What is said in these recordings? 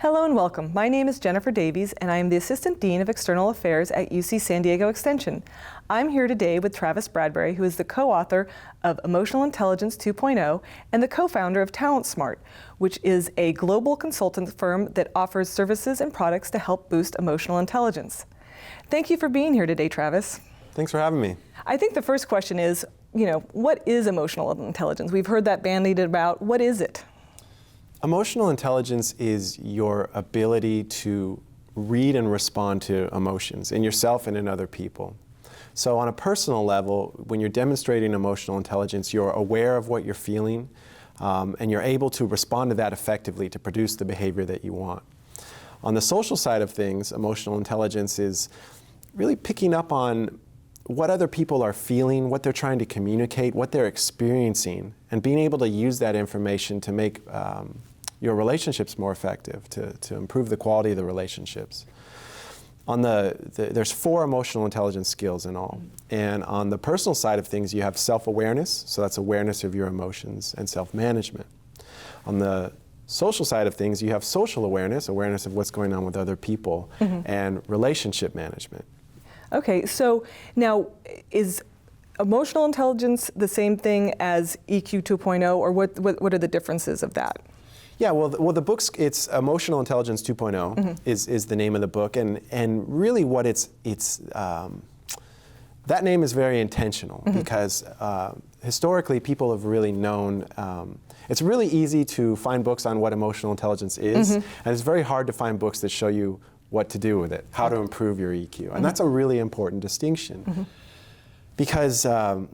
Hello and welcome. My name is Jennifer Davies and I am the Assistant Dean of External Affairs at UC San Diego Extension. I'm here today with Travis Bradberry, who is the co-author of Emotional Intelligence 2.0 and the co-founder of TalentSmart, which is a global consultant firm that offers services and products to help boost emotional intelligence. Thank you for being here today, Travis. Thanks for having me. I think the first question is, what is emotional intelligence? We've heard that bandied about. What is it? Emotional intelligence is your ability to read and respond to emotions in yourself and in other people. So on a personal level, when you're demonstrating emotional intelligence, you're aware of what you're feeling, and you're able to respond to that effectively to produce the behavior that you want. On the social side of things, emotional intelligence is really picking up on what other people are feeling, what they're trying to communicate, what they're experiencing, and being able to use that information to make your relationships more effective, to improve the quality of the relationships. There's 4 emotional intelligence skills in all. And on the personal side of things, you have self-awareness, so that's awareness of your emotions, and self-management. On the social side of things, you have social awareness, awareness of what's going on with other people, and relationship management. Okay, so now is emotional intelligence the same thing as EQ 2.0, or what are the differences of that? Yeah, well, the book's, it's Emotional Intelligence 2.0 is the name of the book, and really what that name is very intentional because historically people have really known, it's really easy to find books on what emotional intelligence is, and it's very hard to find books that show you what to do with it, how to improve your EQ, and that's a really important distinction. Because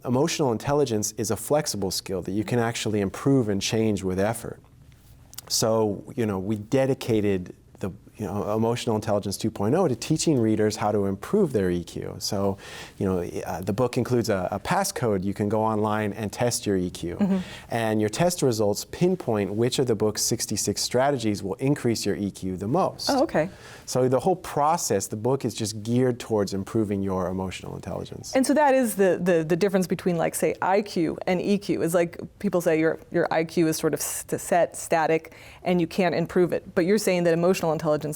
emotional intelligence is a flexible skill that you can actually improve and change with effort. So, we dedicated the Emotional Intelligence 2.0 to teaching readers how to improve their EQ. So, the book includes a passcode. You can go online and test your EQ. And your test results pinpoint which of the book's 66 strategies will increase your EQ the most. Oh, okay. So the whole process, the book is just geared towards improving your emotional intelligence. And so that is the difference between, like, say, IQ and EQ. Is like people say your IQ is sort of set, static, and you can't improve it. But you're saying that emotional intelligence,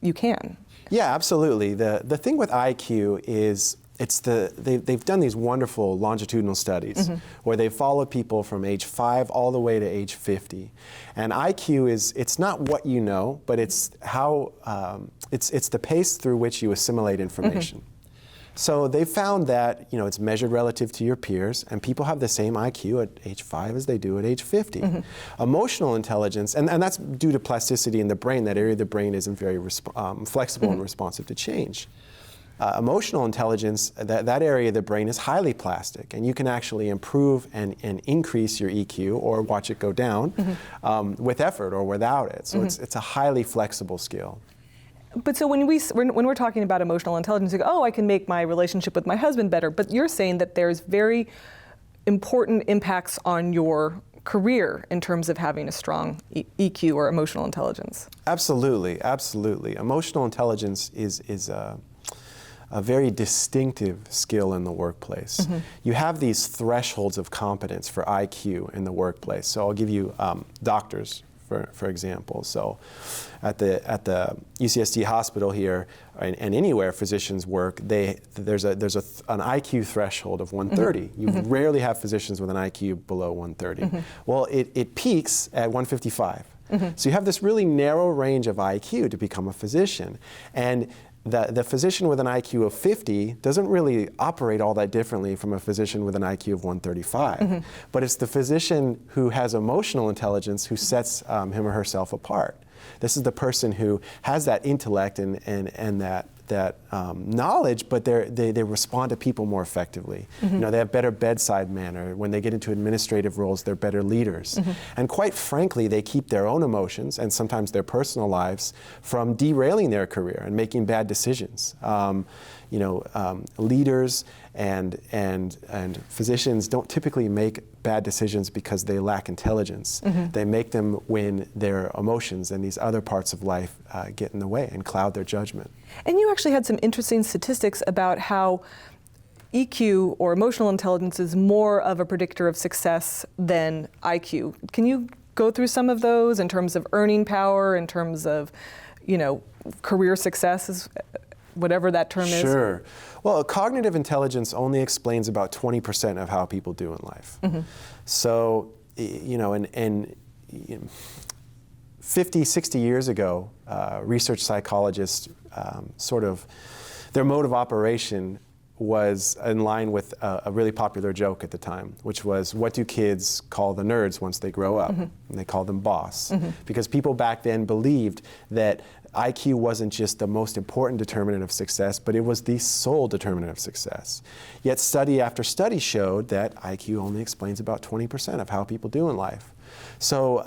you can. Yeah, absolutely. The thing with IQ is they've done these wonderful longitudinal studies where they follow people from age 5 all the way to age 50. And IQ it's not what you know, but it's how it's the pace through which you assimilate information. So they found that it's measured relative to your peers, and people have the same IQ at age 5 as they do at age 50. Emotional intelligence, and that's due to plasticity in the brain. That area of the brain isn't very flexible and responsive to change. Emotional intelligence, that area of the brain is highly plastic, and you can actually improve and increase your EQ or watch it go down with effort or without it. So it's a highly flexible skill. But so when we're talking about emotional intelligence, like, I can make my relationship with my husband better, but you're saying that there's very important impacts on your career in terms of having a strong EQ or emotional intelligence. Absolutely, absolutely. Emotional intelligence is a very distinctive skill in the workplace. You have these thresholds of competence for IQ in the workplace. So I'll give you doctors, for example. So at the UCSD hospital here, and anywhere physicians work, there's an IQ threshold of 130. You rarely have physicians with an IQ below 130. Well, it peaks at 155. So you have this really narrow range of IQ to become a physician. And the physician with an IQ of 50 doesn't really operate all that differently from a physician with an IQ of 135. But it's the physician who has emotional intelligence who sets him or herself apart. This is the person who has that intellect and that knowledge, but they respond to people more effectively. They have better bedside manner. When they get into administrative roles, they're better leaders. And quite frankly, they keep their own emotions and sometimes their personal lives from derailing their career and making bad decisions. Leaders and physicians don't typically make bad decisions because they lack intelligence. They make them when their emotions and these other parts of life get in the way and cloud their judgment. And you actually had some interesting statistics about how EQ, or emotional intelligence, is more of a predictor of success than IQ. Can you go through some of those in terms of earning power, in terms of, career success, whatever that term is? Sure. Well, cognitive intelligence only explains about 20% of how people do in life. So, and 50, 60 years ago, research psychologists their mode of operation was in line with a really popular joke at the time, which was, what do kids call the nerds once they grow up? And they called them boss. Because people back then believed that IQ wasn't just the most important determinant of success, but it was the sole determinant of success. Yet study after study showed that IQ only explains about 20% of how people do in life. So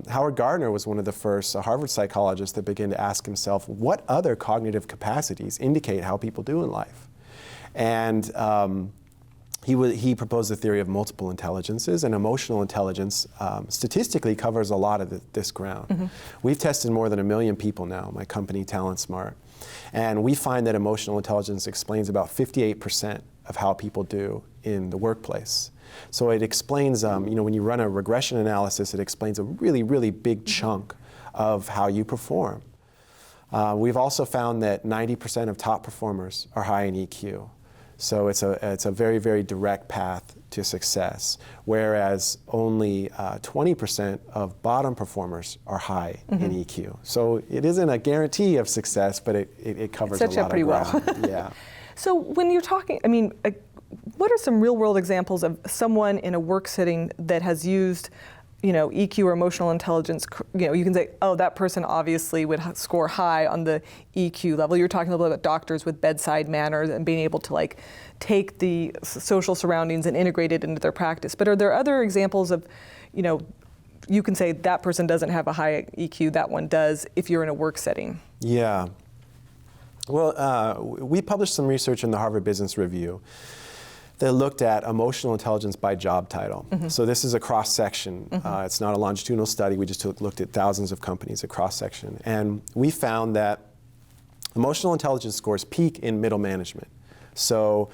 Howard Gardner was one of the first Harvard psychologists that began to ask himself, what other cognitive capacities indicate how people do in life? And he proposed the theory of multiple intelligences, and emotional intelligence statistically covers a lot of this ground. We've tested more than 1 million people now, my company TalentSmart, and we find that emotional intelligence explains about 58% of how people do in the workplace. So it explains, when you run a regression analysis, it explains a really, really big chunk of how you perform. We've also found that 90% of top performers are high in EQ. So it's a very, very direct path to success, whereas only 20% of bottom performers are high in EQ. So it isn't a guarantee of success, but it covers a lot of ground. Well. Yeah. So when you're talking, what are some real-world examples of someone in a work setting that has used, EQ or emotional intelligence? You can say, oh, that person obviously would score high on the EQ level. You're talking a little bit about doctors with bedside manners and being able to take the social surroundings and integrate it into their practice. But are there other examples of, you can say that person doesn't have a high EQ, that one does, if you're in a work setting? Yeah. Well, we published some research in the Harvard Business Review that looked at emotional intelligence by job title. So this is a cross-section. It's not a longitudinal study. We just looked at thousands of companies, a cross-section. And we found that emotional intelligence scores peak in middle management. So,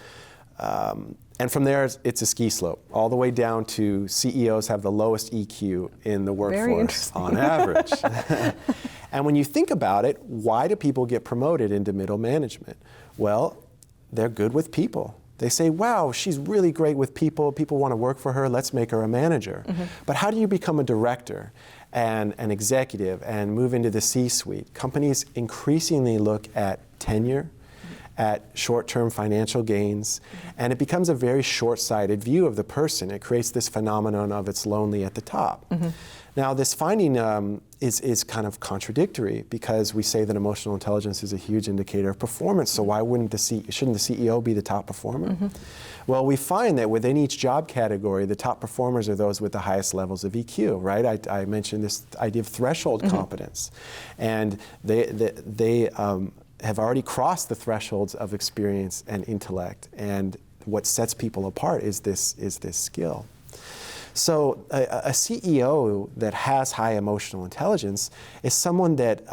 and from there, it's a ski slope. All the way down to CEOs have the lowest EQ in the workforce on average. And when you think about it, why do people get promoted into middle management? Well, they're good with people. They say, wow, she's really great with people. People want to work for her. Let's make her a manager. But how do you become a director and an executive and move into the C-suite? Companies increasingly look at tenure, at short-term financial gains, and it becomes a very short-sighted view of the person. It creates this phenomenon of it's lonely at the top. Now, this finding is kind of contradictory because we say that emotional intelligence is a huge indicator of performance, so why shouldn't the CEO be the top performer? Well, we find that within each job category, the top performers are those with the highest levels of EQ, right? I mentioned this idea of threshold competence, and they have already crossed the thresholds of experience and intellect, and what sets people apart is this skill. So a CEO that has high emotional intelligence is someone that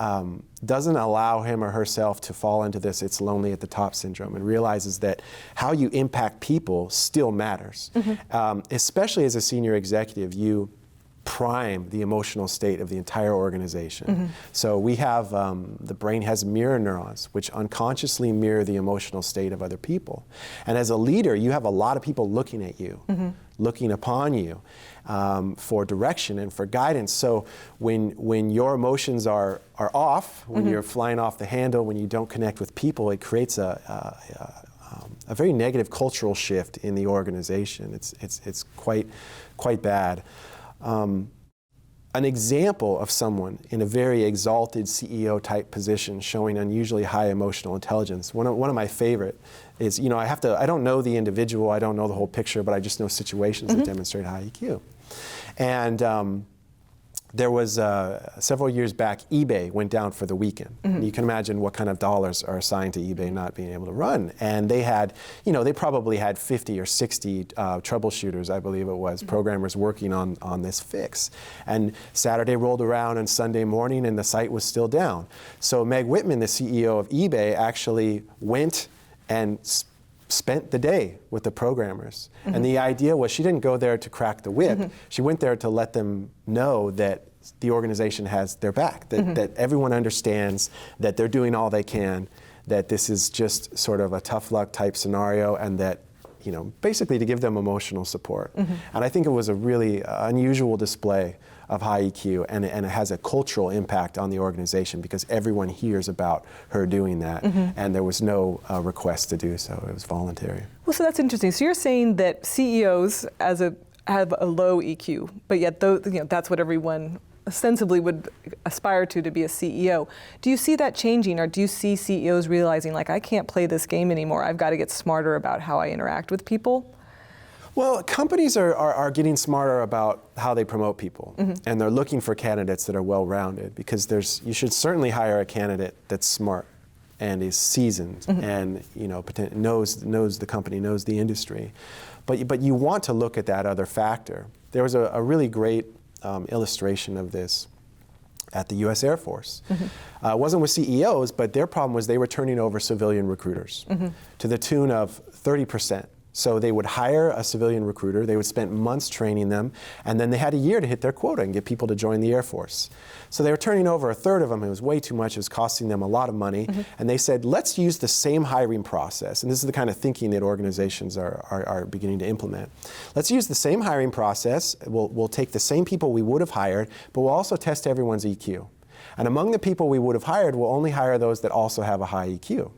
doesn't allow him or herself to fall into this "it's lonely at the top" syndrome, and realizes that how you impact people still matters. Especially as a senior executive, you prime the emotional state of the entire organization. So we have, the brain has mirror neurons, which unconsciously mirror the emotional state of other people. And as a leader, you have a lot of people looking at you, looking upon you for direction and for guidance. So when your emotions are off, when you're flying off the handle, when you don't connect with people, it creates a very negative cultural shift in the organization. It's quite bad. An example of someone in a very exalted CEO type position showing unusually high emotional intelligence. One of my favorite is, I don't know the individual, I don't know the whole picture, but I just know situations that demonstrate high EQ. And there was, several years back, eBay went down for the weekend. And you can imagine what kind of dollars are assigned to eBay not being able to run. And they had, they probably had 50 or 60 troubleshooters, I believe it was, programmers working on this fix. And Saturday rolled around and Sunday morning and the site was still down. So Meg Whitman, the CEO of eBay, actually went and spent the day with the programmers. And the idea was she didn't go there to crack the whip. She went there to let them know that the organization has their back, that everyone understands that they're doing all they can, that this is just sort of a tough luck type scenario, and that, you know, basically to give them emotional support. And I think it was a really unusual display of high EQ, and it has a cultural impact on the organization because everyone hears about her doing that, and there was no request to do so. It was voluntary. Well, so that's interesting. So you're saying that CEOs have a low EQ, but yet that's what everyone ostensibly would aspire to be a CEO. Do you see that changing, or do you see CEOs realizing, like, I can't play this game anymore, I've got to get smarter about how I interact with people? Well, companies are getting smarter about how they promote people, and they're looking for candidates that are well-rounded, because you should certainly hire a candidate that's smart and is seasoned and, you know, knows the company, knows the industry. But you want to look at that other factor. There was a really great illustration of this at the U.S. Air Force. It wasn't with CEOs, but their problem was they were turning over civilian recruiters to the tune of 30%. So they would hire a civilian recruiter, they would spend months training them, and then they had a year to hit their quota and get people to join the Air Force. So they were turning over a third of them. It was way too much. It was costing them a lot of money. And they said, let's use the same hiring process. And this is the kind of thinking that organizations are beginning to implement. Let's use the same hiring process. We'll take the same people we would have hired, but we'll also test everyone's EQ. And among the people we would have hired, we'll only hire those that also have a high EQ.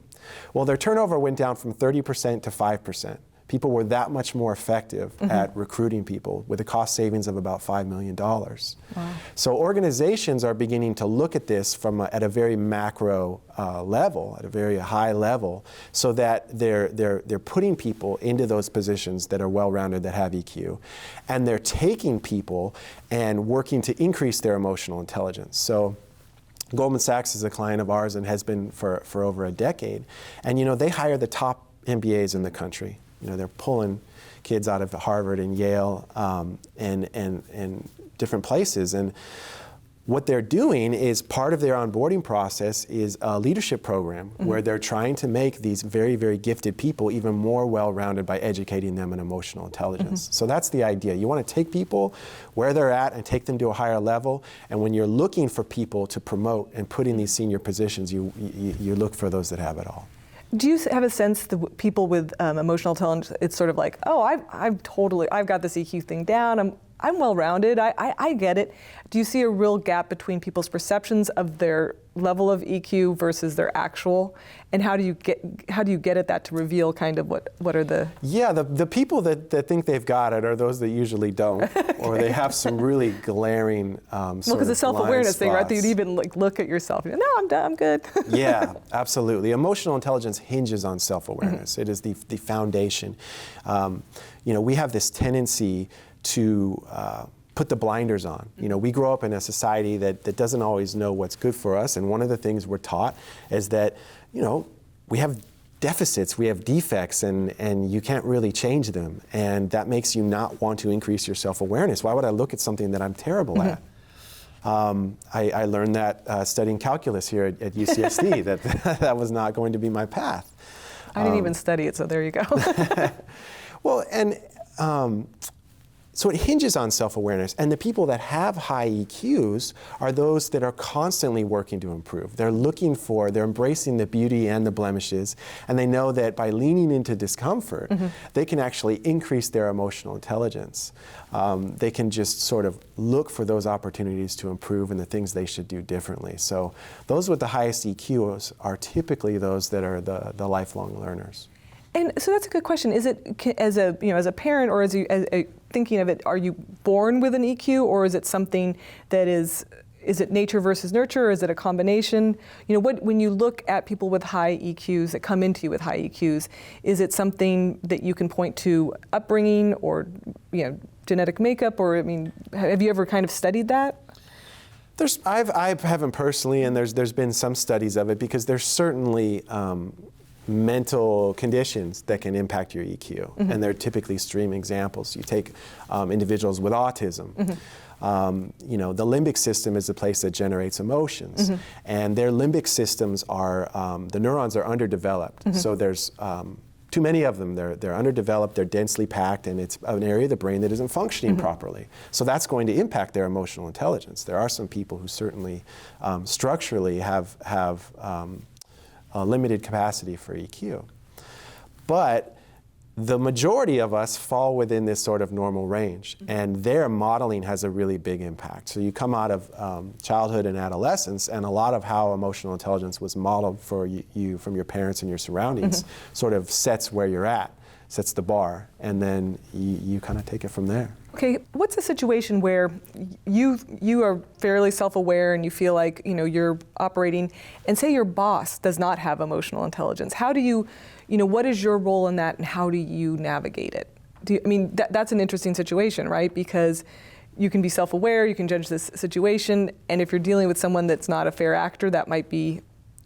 Well, their turnover went down from 30% to 5%. People were that much more effective at recruiting people, with a cost savings of about $5 million. Wow. So organizations are beginning to look at this at a very macro level, at a very high level, so that they're putting people into those positions that are well-rounded, that have EQ, and they're taking people and working to increase their emotional intelligence. So Goldman Sachs is a client of ours and has been for over a decade, and, you know, they hire the top MBAs in the country. You know, they're pulling kids out of Harvard and Yale and different places. And what they're doing is, part of their onboarding process is a leadership program where they're trying to make these very, very gifted people even more well-rounded by educating them in emotional intelligence. So that's the idea. You want to take people where they're at and take them to a higher level. And when you're looking for people to promote and put in these senior positions, you look for those that have it all. Do you have a sense that people with emotional intelligence, it's sort of like, oh, I've got this EQ thing down, I'm well-rounded, I get it. Do you see a real gap between people's perceptions of their level of EQ versus their actual? And how do you get at that to reveal kind of what are the... Yeah, the people that think they've got it are those that usually don't, or they have some really glaring well, because the self-awareness thing, right? That you'd even like look at yourself and go, no, I'm done, I'm good. Yeah, absolutely. Emotional intelligence hinges on self-awareness. It is the foundation. You know, we have this tendency to put the blinders on. You know, we grow up in a society that doesn't always know what's good for us, and one of the things we're taught is that, you know, we have deficits, we have defects, and you can't really change them, and that makes you not want to increase your self-awareness. Why would I look at something that I'm terrible at? I learned that studying calculus here at UCSD, that was not going to be my path. I didn't even study it, so there you go. Well, and so it hinges on self-awareness, and the people that have high EQs are those that are constantly working to improve. They're embracing the beauty and the blemishes, and they know that by leaning into discomfort, they can actually increase their emotional intelligence. They can just sort of look for those opportunities to improve and the things they should do differently. So those with the highest EQs are typically those that are the lifelong learners. And so that's a good question. Is it, as a parent, or as thinking of it, are you born with an EQ, or is it something that is it nature versus nurture, or is it a combination? You know, when you look at people with high EQs that come into you with high EQs, is it something that you can point to upbringing, or, you know, genetic makeup, or, I mean, have you ever kind of studied that? I haven't personally, and there's been some studies of it, because there's certainly mental conditions that can impact your EQ, and they're typically extreme examples. You take individuals with autism. You know, the limbic system is the place that generates emotions, and their limbic systems are, the neurons are underdeveloped. So there's too many of them. They're underdeveloped, they're densely packed, and it's an area of the brain that isn't functioning properly. So that's going to impact their emotional intelligence. There are some people who certainly structurally have a limited capacity for EQ. But the majority of us fall within this sort of normal range, and their modeling has a really big impact. So you come out of childhood and adolescence, and a lot of how emotional intelligence was modeled for you from your parents and your surroundings sort of sets where you're at, sets the bar, and then you kind of take it from there. Okay, what's a situation where you are fairly self-aware and you feel like you're operating, and say your boss does not have emotional intelligence? How do you what is your role in that, and how do you navigate it? That's an interesting situation, right? Because you can be self-aware, you can judge this situation, and if you're dealing with someone that's not a fair actor, that might be.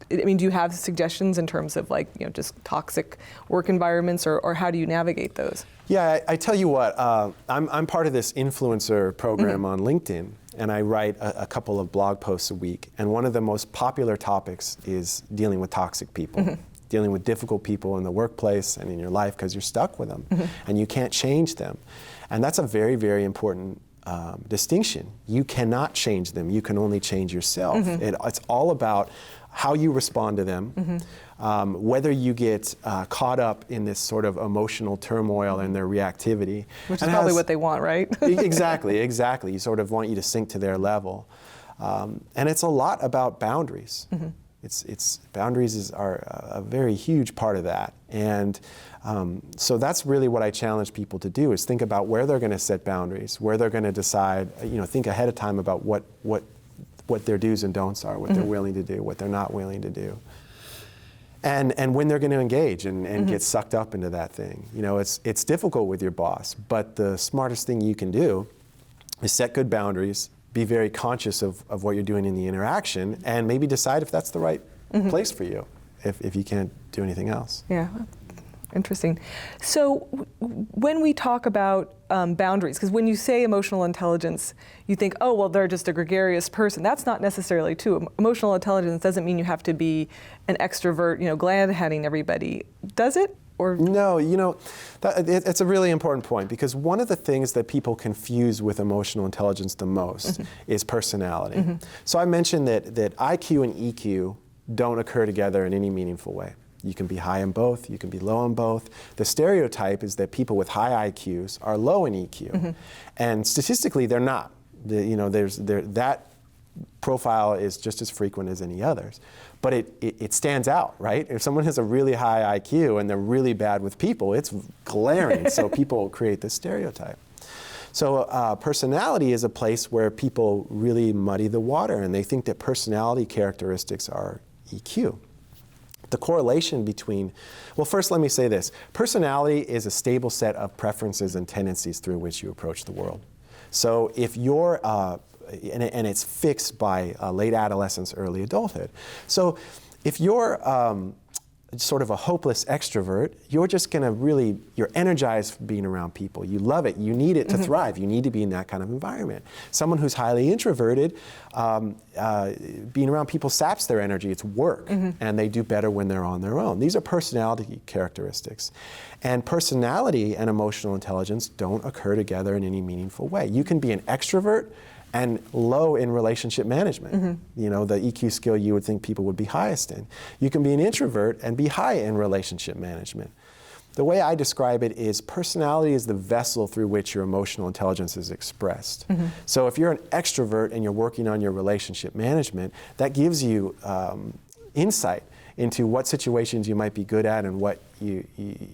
Do you have suggestions in terms of just toxic work environments, or how do you navigate those? Yeah, I tell you what, I'm part of this influencer program on LinkedIn, and I write a couple of blog posts a week, and one of the most popular topics is dealing with toxic people. Dealing with difficult people in the workplace and in your life because you're stuck with them and you can't change them. And that's a very, very important distinction. You cannot change them. You can only change yourself. It's all about how you respond to them, whether you get caught up in this sort of emotional turmoil and their reactivity. Which is probably what they want, right? Exactly. You sort of want you to sink to their level. And it's a lot about boundaries. Boundaries are a very huge part of that, and so that's really what I challenge people to do, is think about where they're going to set boundaries, where they're going to decide, think ahead of time about what their do's and don'ts are, what they're willing to do, what they're not willing to do, and when they're going to engage and get sucked up into that thing. It's difficult with your boss, but the smartest thing you can do is set good boundaries. Be very conscious of what you're doing in the interaction, and maybe decide if that's the right place for you, if you can't do anything else. Yeah, interesting. So when we talk about boundaries, because when you say emotional intelligence, you think, oh, well, they're just a gregarious person. That's not necessarily true. Emotional intelligence doesn't mean you have to be an extrovert, glad-handing everybody. Does it? Or no, it's a really important point, because one of the things that people confuse with emotional intelligence the most is personality. So I mentioned that IQ and EQ don't occur together in any meaningful way. You can be high in both, you can be low in both. The stereotype is that people with high IQs are low in EQ, and statistically they're not. That profile is just as frequent as any others. But it stands out, right? If someone has a really high IQ and they're really bad with people, it's glaring. So people create this stereotype. So personality is a place where people really muddy the water, and they think that personality characteristics are EQ. The correlation between, well, first let me say this. Personality is a stable set of preferences and tendencies through which you approach the world. So if you're and it's fixed by late adolescence, early adulthood. So if you're sort of a hopeless extrovert, you're just going to you're energized being around people. You love it. You need it to thrive. You need to be in that kind of environment. Someone who's highly introverted, being around people saps their energy. It's work, and they do better when they're on their own. These are personality characteristics. And personality and emotional intelligence don't occur together in any meaningful way. You can be an extrovert and low in relationship management. The EQ skill you would think people would be highest in. You can be an introvert and be high in relationship management. The way I describe it is personality is the vessel through which your emotional intelligence is expressed. So if you're an extrovert and you're working on your relationship management, that gives you insight into what situations you might be good at and what you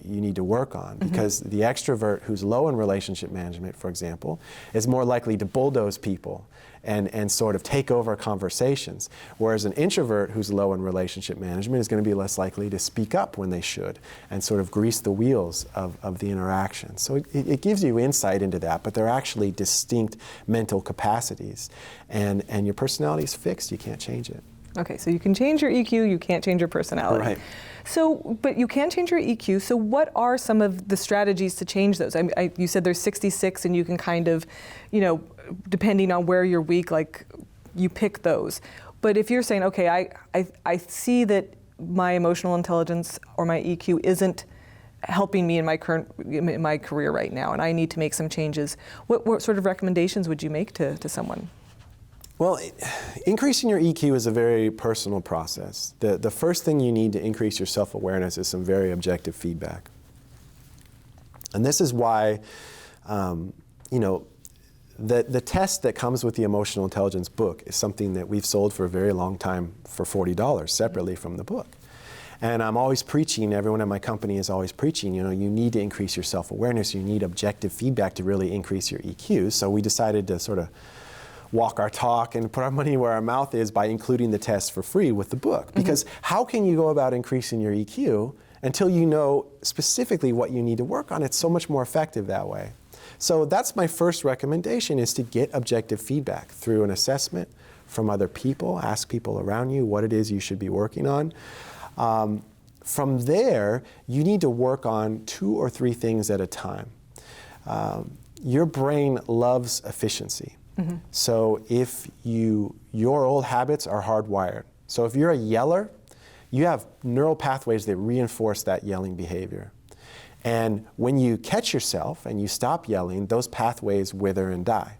need to work on. Because the extrovert who's low in relationship management, for example, is more likely to bulldoze people and sort of take over conversations. Whereas an introvert who's low in relationship management is going to be less likely to speak up when they should and sort of grease the wheels of the interaction. So it gives you insight into that, but they're actually distinct mental capacities. And your personality is fixed, you can't change it. Okay, so you can change your EQ, you can't change your personality. Right. So, but you can change your EQ, so what are some of the strategies to change those? You said there's 66 and you can kind of, depending on where you're weak, like you pick those. But if you're saying, okay, I see that my emotional intelligence or my EQ isn't helping me in my career right now, and I need to make some changes. What sort of recommendations would you make to someone? Well, increasing your EQ is a very personal process. The first thing you need to increase your self-awareness is some very objective feedback. And this is why, the test that comes with the Emotional Intelligence book is something that we've sold for a very long time for $40 separately from the book. And I'm always preaching, everyone in my company is always preaching, you need to increase your self-awareness, you need objective feedback to really increase your EQ. So we decided to sort of walk our talk and put our money where our mouth is by including the test for free with the book. Because how can you go about increasing your EQ until you know specifically what you need to work on? It's so much more effective that way. So that's my first recommendation, is to get objective feedback through an assessment from other people, ask people around you what it is you should be working on. From there, you need to work on 2 or 3 things at a time. Your brain loves efficiency. So if your old habits are hardwired. So if you're a yeller, you have neural pathways that reinforce that yelling behavior. And when you catch yourself and you stop yelling, those pathways wither and die.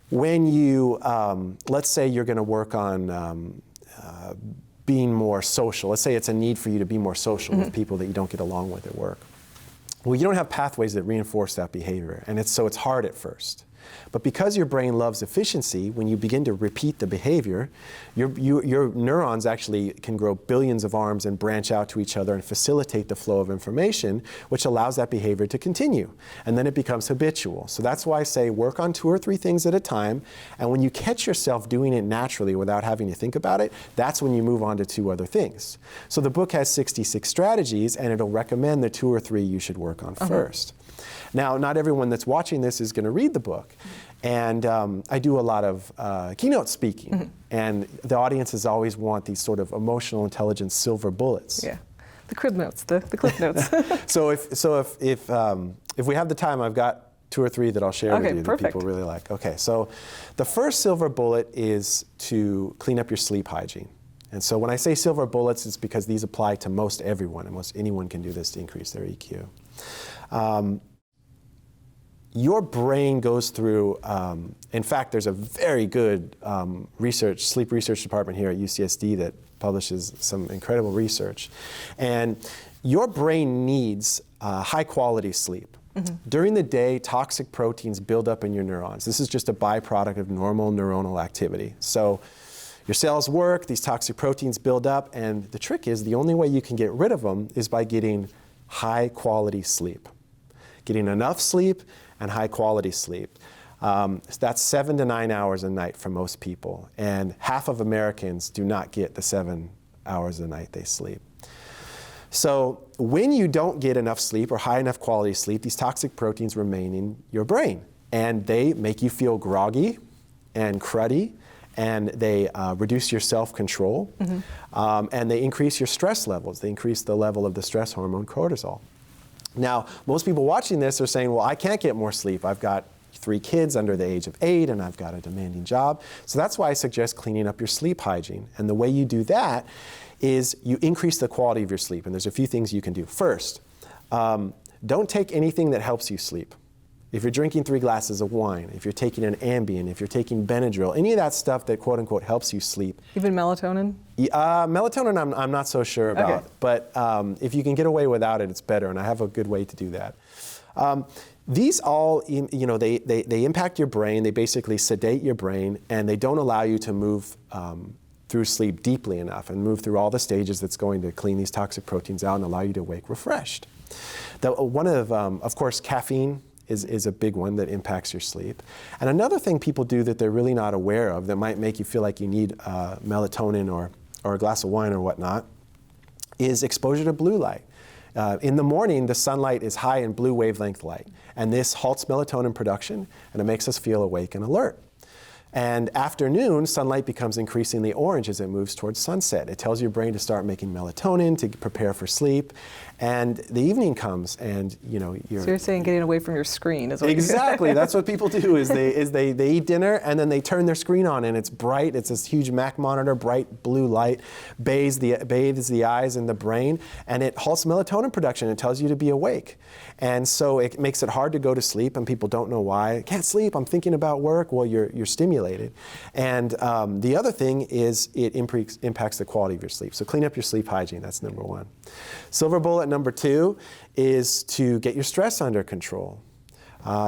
When you, let's say you're going to work on being more social. Let's say it's a need for you to be more social with people that you don't get along with at work. Well, you don't have pathways that reinforce that behavior, and so it's hard at first. But because your brain loves efficiency, when you begin to repeat the behavior, your neurons actually can grow billions of arms and branch out to each other and facilitate the flow of information, which allows that behavior to continue. And then it becomes habitual. So that's why I say work on 2 or 3 things at a time. And when you catch yourself doing it naturally without having to think about it, that's when you move on to 2 other things. So the book has 66 strategies, and it'll recommend the 2 or 3 you should work on first. Now, not everyone that's watching this is going to read the book. And I do a lot of keynote speaking. And the audiences always want these sort of emotional intelligence silver bullets. Yeah, the crib notes, the cliff notes. So if we have the time, I've got 2 or 3 that I'll share with you that people really like. Okay, so the first silver bullet is to clean up your sleep hygiene. And so when I say silver bullets, it's because these apply to most everyone, and most anyone can do this to increase their EQ. Your brain goes through, in fact, there's a very good sleep research department here at UCSD that publishes some incredible research. And your brain needs high quality sleep. During the day, toxic proteins build up in your neurons. This is just a byproduct of normal neuronal activity. So your cells work, these toxic proteins build up, and the trick is the only way you can get rid of them is by getting high quality sleep. Getting enough sleep and high quality sleep. That's 7 to 9 hours a night for most people. And half of Americans do not get the 7 hours a night they sleep. So when you don't get enough sleep or high enough quality sleep, these toxic proteins remain in your brain. And they make you feel groggy and cruddy, and they reduce your self-control, and they increase your stress levels. They increase the level of the stress hormone cortisol. Now, most people watching this are saying, well, I can't get more sleep. I've got 3 kids under the age of 8, and I've got a demanding job. So that's why I suggest cleaning up your sleep hygiene. And the way you do that is you increase the quality of your sleep. And there's a few things you can do. First, don't take anything that helps you sleep. If you're drinking 3 glasses of wine, if you're taking an Ambien, if you're taking Benadryl, any of that stuff that quote unquote helps you sleep. Even melatonin? Melatonin I'm not so sure about, okay. But if you can get away without it, it's better, and I have a good way to do that. These all, they impact your brain, they basically sedate your brain, and they don't allow you to move through sleep deeply enough and move through all the stages that's going to clean these toxic proteins out and allow you to wake refreshed. Of course, caffeine is a big one that impacts your sleep. And another thing people do that they're really not aware of that might make you feel like you need melatonin or a glass of wine or whatnot is exposure to blue light. In the morning, the sunlight is high in blue wavelength light, and this halts melatonin production, and it makes us feel awake and alert. And afternoon, sunlight becomes increasingly orange as it moves towards sunset. It tells your brain to start making melatonin to prepare for sleep. And the evening comes, and you're... So you're saying getting away from your screen is what Exactly. That's what people do, is they eat dinner, and then they turn their screen on, and it's bright. It's this huge Mac monitor, bright blue light, bathes the eyes and the brain, and it halts melatonin production. It tells you to be awake. And so it makes it hard to go to sleep, and people don't know why. I can't sleep, I'm thinking about work. Well, you're stimulated. And the other thing is it impacts the quality of your sleep. So clean up your sleep hygiene, that's number one. Silver bullet number 2 is to get your stress under control.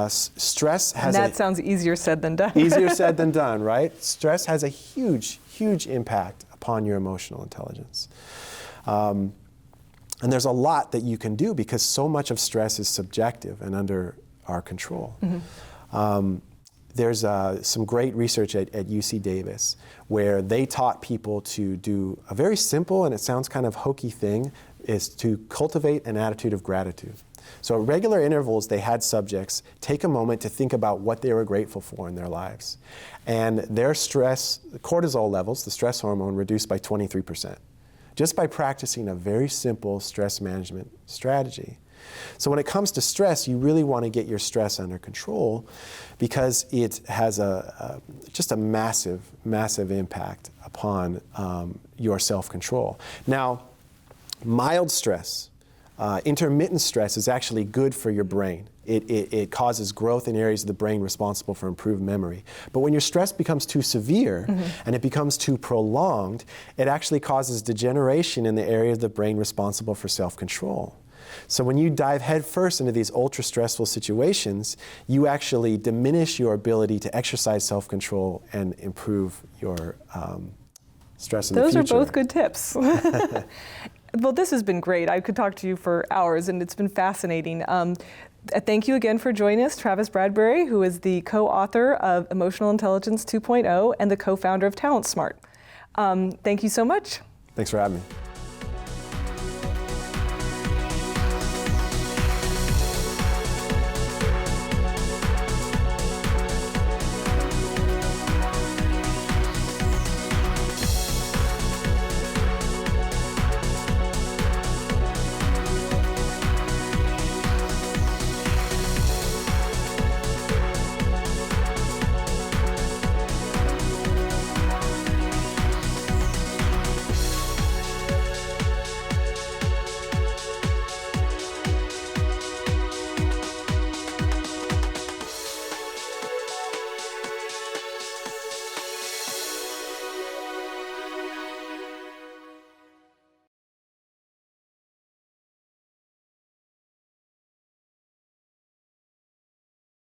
Stress has and that sounds easier said than done. Easier said than done, right? Stress has a huge, huge impact upon your emotional intelligence. And there's a lot that you can do because so much of stress is subjective and under our control. Mm-hmm. There's some great research at UC Davis where they taught people to do a very simple, and it sounds kind of hokey thing, is to cultivate an attitude of gratitude. So at regular intervals, they had subjects take a moment to think about what they were grateful for in their lives. And their stress, cortisol levels, the stress hormone, reduced by 23%, just by practicing a very simple stress management strategy. So when it comes to stress, you really want to get your stress under control because it has just a massive, massive impact upon your self-control. Now, mild stress, intermittent stress is actually good for your brain. It causes growth in areas of the brain responsible for improved memory. But when your stress becomes too severe and it becomes too prolonged, it actually causes degeneration in the area of the brain responsible for self-control. So when you dive headfirst into these ultra-stressful situations, you actually diminish your ability to exercise self-control and improve your stress in the future. Those are both good tips. Well, this has been great. I could talk to you for hours, and it's been fascinating. Thank you again for joining us, Travis Bradberry, who is the co-author of Emotional Intelligence 2.0 and the co-founder of TalentSmart. Thank you so much. Thanks for having me.